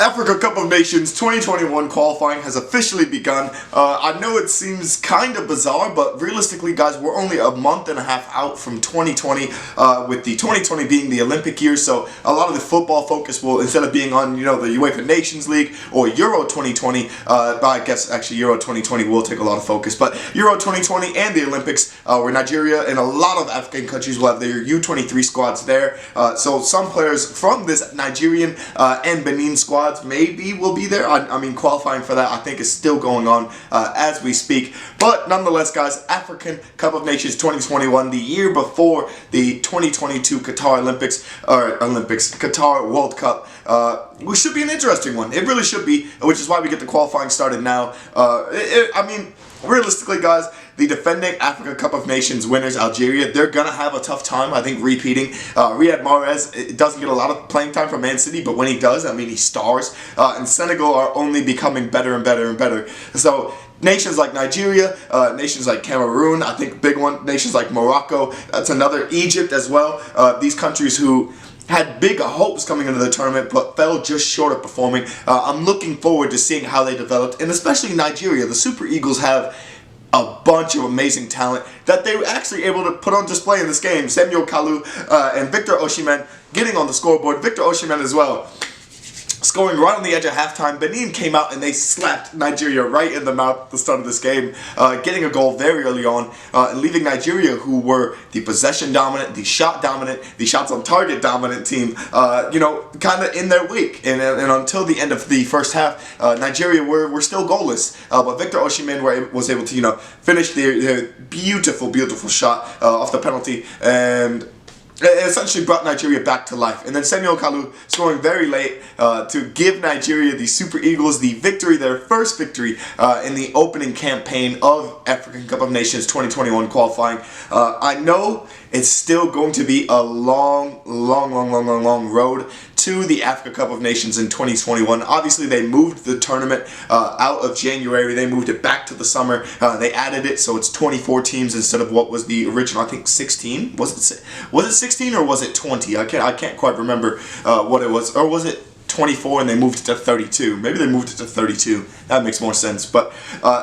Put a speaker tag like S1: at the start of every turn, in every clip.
S1: Africa Cup of Nations 2021 qualifying has officially begun. I know it seems kind of bizarre, but realistically, guys, we're only a month and a half out from 2020, with the 2020 being the Olympic year, so a lot of the football focus will, instead of being on, the UEFA Nations League or Euro 2020, but I guess actually Euro 2020 will take a lot of focus, but Euro 2020 and the Olympics, where Nigeria and a lot of African countries will have their U23 squads there, so some players from this Nigerian and Benin squads maybe will be there. I mean, qualifying for that I think is still going on as we speak. But nonetheless, guys, African Cup of Nations 2021, the year before the 2022 Qatar Qatar World Cup, which should be an interesting one. It really should be, which is why we get the qualifying started now. I mean, realistically, guys, the defending Africa Cup of Nations winners, Algeria, they're going to have a tough time, I think, repeating. Riyad Mahrez doesn't get a lot of playing time for Man City, but when he does, I mean, he stars. And Senegal are only becoming better and better and better. So nations like Nigeria, nations like Cameroon, I think big one, nations like Morocco, that's another, Egypt as well. These countries who had big hopes coming into the tournament but fell just short of performing. I'm looking forward to seeing how they developed, and especially Nigeria. The Super Eagles have a bunch of amazing talent that they were actually able to put on display in this game. Samuel Kalu and Victor Osimhen getting on the scoreboard. Victor Osimhen as well, scoring right on the edge of halftime. Benin came out and they slapped Nigeria right in the mouth at the start of this game, getting a goal very early on, and leaving Nigeria, who were the possession dominant, the shot dominant, the shots on target dominant team, kind of in their wake. And until the end of the first half, Nigeria were still goalless. But Victor Osimhen was able to, finish the beautiful, beautiful shot off the penalty, and it essentially brought Nigeria back to life. And then Samuel Kalu scoring very late to give Nigeria, the Super Eagles, the victory, their first victory in the opening campaign of African Cup of Nations 2021 qualifying. I know it's still going to be a long road to the Africa Cup of Nations in 2021. Obviously, they moved the tournament out of January. They moved it back to the summer. They added it, so it's 24 teams instead of what was the original, I think, 16? Was it 16 or was it 20? I can't quite remember what it was. Or was it 24 and they moved it to 32? Maybe they moved it to 32. That makes more sense. But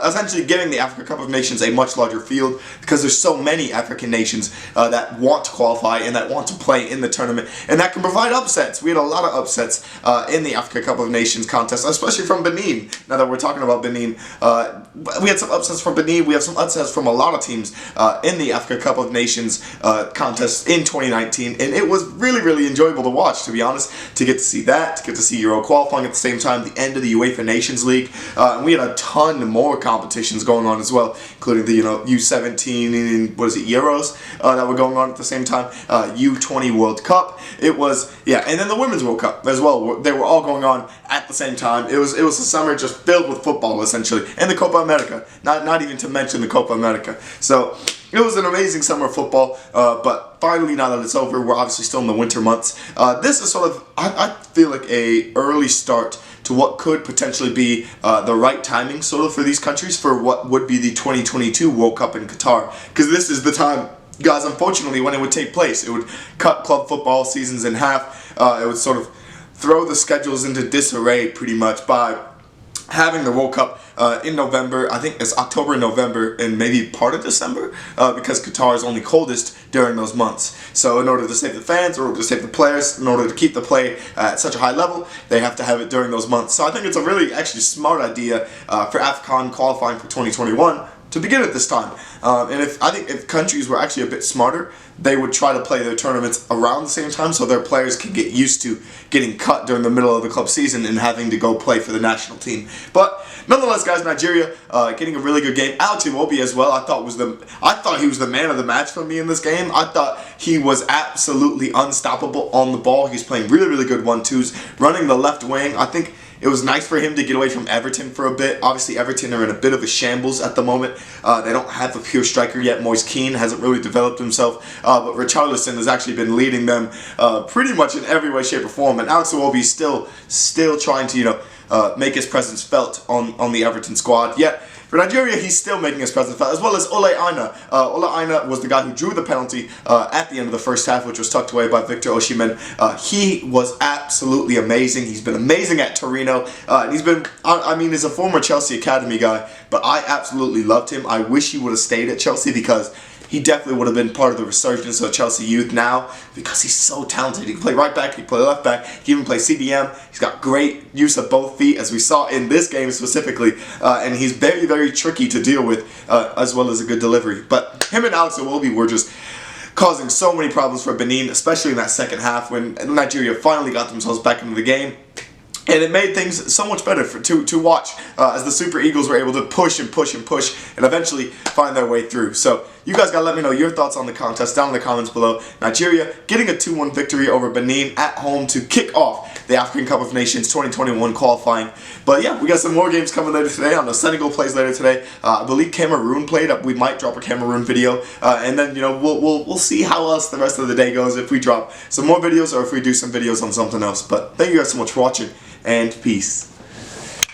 S1: essentially giving the Africa Cup of Nations a much larger field, because there's so many African nations that want to qualify and that want to play in the tournament, and that can provide upsets. We had a lot of upsets in the Africa Cup of Nations contest, especially from Benin. Now that we're talking about Benin, we had some upsets from Benin. We have some upsets from a lot of teams in the Africa Cup of Nations contest in 2019, and it was really, really enjoyable to watch, to be honest, to get to see that, to get to see Euro qualifying at the same time, the end of the UEFA Nations League. And we had a ton more competitions going on as well, including the U17 and Euros that were going on at the same time, U20 World Cup. It was, and then the Women's World Cup as well. They were all going on at the same time. It was a summer just filled with football, essentially, and the Copa America. Not even to mention the Copa America. So it was an amazing summer of football, but finally, now that it's over, we're obviously still in the winter months. This is sort of, I feel like, a early start to what could potentially be the right timing sort of for these countries for what would be the 2022 World Cup in Qatar. Because this is the time, guys, unfortunately, when it would take place. It would cut club football seasons in half. It would sort of throw the schedules into disarray pretty much by having the World Cup in November. I think it's October, November, and maybe part of December, because Qatar is only coldest during those months. So in order to save the fans, in order to save the players, in order to keep the play at such a high level, they have to have it during those months. So I think it's a really actually smart idea for Afcon qualifying for 2021 to begin at this time. And I think if countries were actually a bit smarter, they would try to play their tournaments around the same time so their players can get used to getting cut during the middle of the club season and having to go play for the national team. But nonetheless, guys, Nigeria getting a really good game. Alex Iwobi as well. I thought he was the man of the match for me in this game. I thought he was absolutely unstoppable on the ball. He's playing really, really good 1-2s, running the left wing. I think it was nice for him to get away from Everton for a bit. Obviously, Everton are in a bit of a shambles at the moment. They don't have a pure striker yet. Moise Kean hasn't really developed himself. But Richarlison has actually been leading them pretty much in every way, shape, or form. And Alex Iwobi is still trying to, make his presence felt on the Everton squad. Yet for Nigeria, he's still making his presence felt, as well as Ole Aina. Ole Aina was the guy who drew the penalty at the end of the first half, which was tucked away by Victor Osimhen. He was absolutely amazing. He's been amazing at Torino. And he's been, I mean, he's a former Chelsea Academy guy, but I absolutely loved him. I wish he would have stayed at Chelsea because he definitely would have been part of the resurgence of Chelsea youth now because he's so talented. He can play right back, he can play left back, he can even play CDM. He's got great use of both feet, as we saw in this game specifically, and he's very, very tricky to deal with, as well as a good delivery. But him and Alex Iwobi were just causing so many problems for Benin, especially in that second half when Nigeria finally got themselves back into the game. And it made things so much better to watch as the Super Eagles were able to push and push and push and eventually find their way through. So you guys gotta let me know your thoughts on the contest down in the comments below. Nigeria getting a 2-1 victory over Benin at home to kick off the African Cup of Nations 2021 qualifying. But yeah, we got some more games coming later today. I know Senegal plays later today. I believe Cameroon played. We might drop a Cameroon video, and then we'll see how else the rest of the day goes, if we drop some more videos or if we do some videos on something else. But thank you guys so much for watching, and peace.